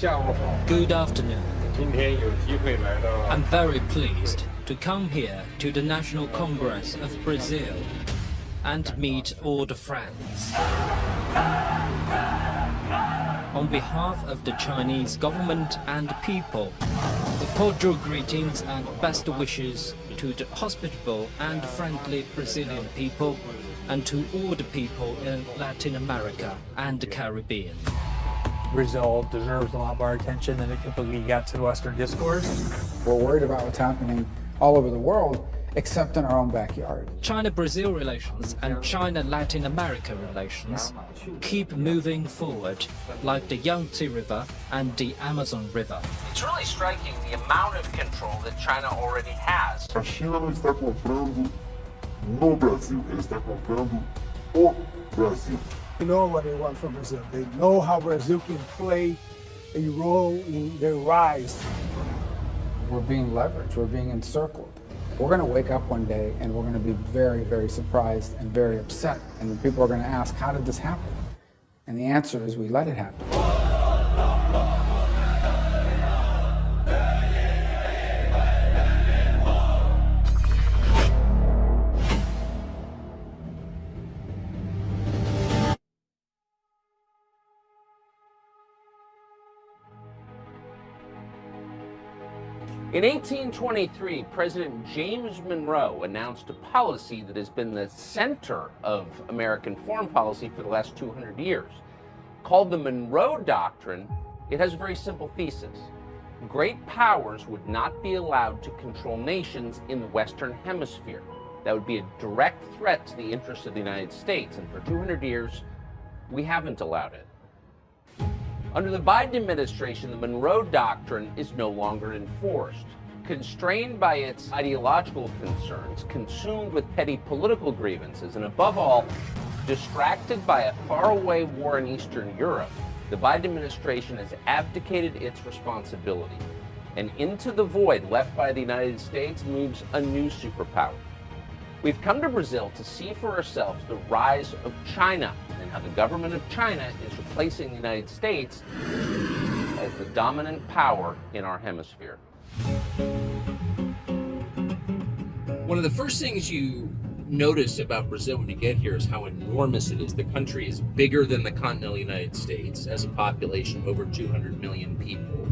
Good afternoon. 今天有机会来到 I'm very pleased to come here to the National Congress of Brazil and meet all the friends. On behalf of the Chinese government and people, the cordial greetings and best wishes to the hospitable and friendly Brazilian people and to all the people in Latin America and the Caribbean. Brazil deserves a lot more attention than it typically gets in Western discourse. We're worried about what's happening all over the world, except in our own backyard. China-Brazil relations and China-Latin America relations keep moving forward like the Yangtze River and the Amazon River. It's really striking the amount of control that China already has. A China não está comprando no Brasil, ele está comprando o Brasil. They know what they want from Brazil. They know how Brazil can play a role in their rise. We're being leveraged, we're being encircled. We're going to wake up one day and we're going to be very, very surprised and very upset. And then people are going to ask, how did this happen? And the answer is we let it happen. In 1823, President James Monroe announced a policy that has been the center of American foreign policy for the last 200 years. Called the Monroe Doctrine, it has a very simple thesis. Great powers would not be allowed to control nations in the Western Hemisphere. That would be a direct threat to the interests of the United States, and for 200 years, we haven't allowed it. Under the Biden administration, the Monroe Doctrine is no longer enforced. Constrained by its ideological concerns, consumed with petty political grievances, and above all, distracted by a faraway war in Eastern Europe, the Biden administration has abdicated its responsibility. And into the void left by the United States moves a new superpower. We've come to Brazil to see for ourselves the rise of China and how the government of China is replacing the United States as the dominant power in our hemisphere. One of the first things you notice about Brazil when you get here is how enormous it is. The country is bigger than the continental United States, has a population of over 200 million people.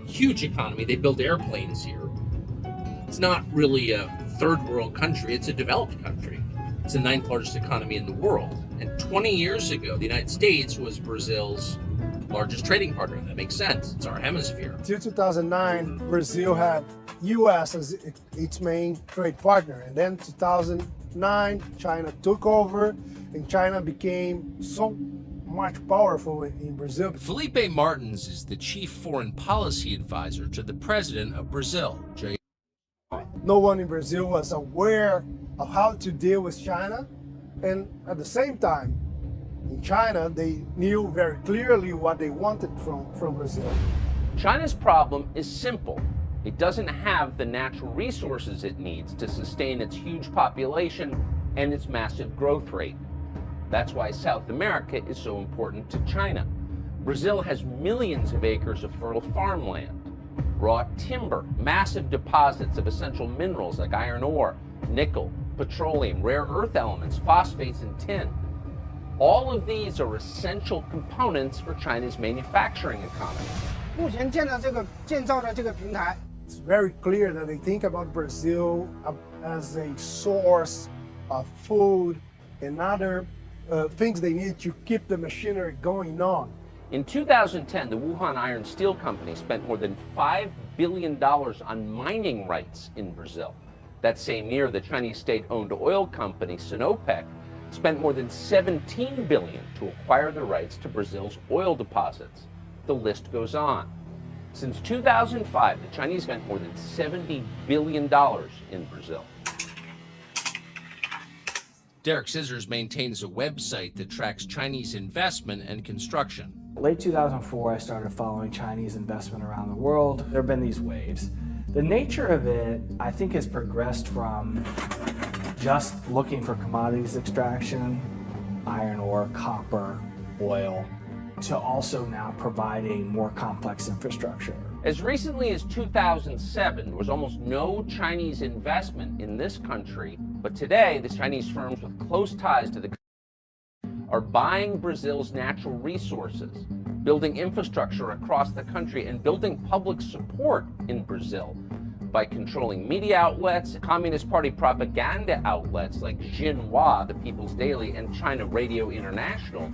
Huge economy. They build airplanes here. It's not really a third world country, it's a developed country. It's the 9th largest economy in the world. And 20 years ago, the United States was Brazil's largest trading partner. That makes sense. It's our hemisphere. Till 2009, Brazil had U.S. as its main trade partner. And then 2009, China took over and China became so much powerful in Brazil. Felipe Martins is the chief foreign policy advisor to the president of Brazil, No one in Brazil was aware of how to deal with China. And at the same time, in China, they knew very clearly what they wanted from Brazil. China's problem is simple. It doesn't have the natural resources it needs to sustain its huge population and its massive growth rate. That's why South America is so important to China. Brazil has millions of acres of fertile farmland, raw timber, massive deposits of essential minerals like iron ore, nickel, petroleum, rare earth elements, phosphates, and tin. All of these are essential components for China's manufacturing economy. 目前建造的这个平台 It's very clear that they think about Brazil as a source of food and other things they need to keep the machinery going on. In 2010, the Wuhan Iron Steel Company spent more than $5 billion on mining rights in Brazil. That same year, the Chinese state-owned oil company Sinopec spent more than $17 billion to acquire the rights to Brazil's oil deposits. The list goes on. Since 2005, the Chinese spent more than $70 billion in Brazil. Derek Scissors maintains a website that tracks Chinese investment and construction. Late 2004, I started following Chinese investment around the world. There have been these waves. The nature of it, I think, has progressed from just looking for commodities extraction, iron ore, copper, oil, to also now providing more complex infrastructure. As recently as 2007, there was almost no Chinese investment in this country, but today the Chinese firms with close ties to the country are buying Brazil's natural resources, building infrastructure across the country, and building public support in Brazil by controlling media outlets, Communist Party propaganda outlets like Xinhua, the People's Daily, and China Radio International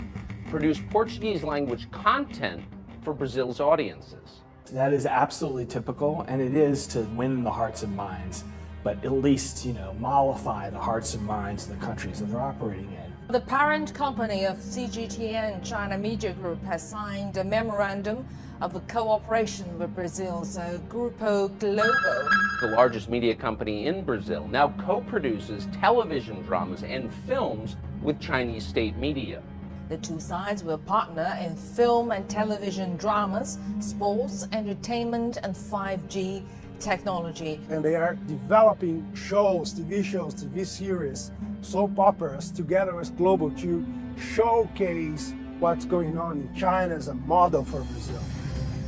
produce Portuguese language content for Brazil's audiences. That is absolutely typical, and it is to win the hearts and minds, but at least, mollify the hearts and minds of the countries that they're operating in. The parent company of CGTN China Media Group has signed a memorandum of cooperation with Brazil's Grupo Globo. The largest media company in Brazil now co-produces television dramas and films with Chinese state media. The two sides will partner in film and television dramas, sports, entertainment, and 5G technology. And they are developing TV series, soap operas together with Globo to showcase what's going on in China as a model for Brazil.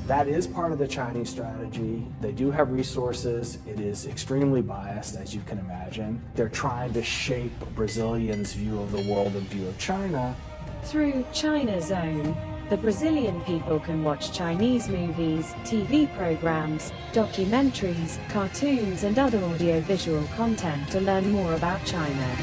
That is part of the Chinese strategy. They do have resources. It is extremely biased, as you can imagine. They're trying to shape Brazilians' view of the world and view of China. Through China Zone, the Brazilian people can watch Chinese movies, TV programs, documentaries, cartoons, and other audiovisual content to learn more about China.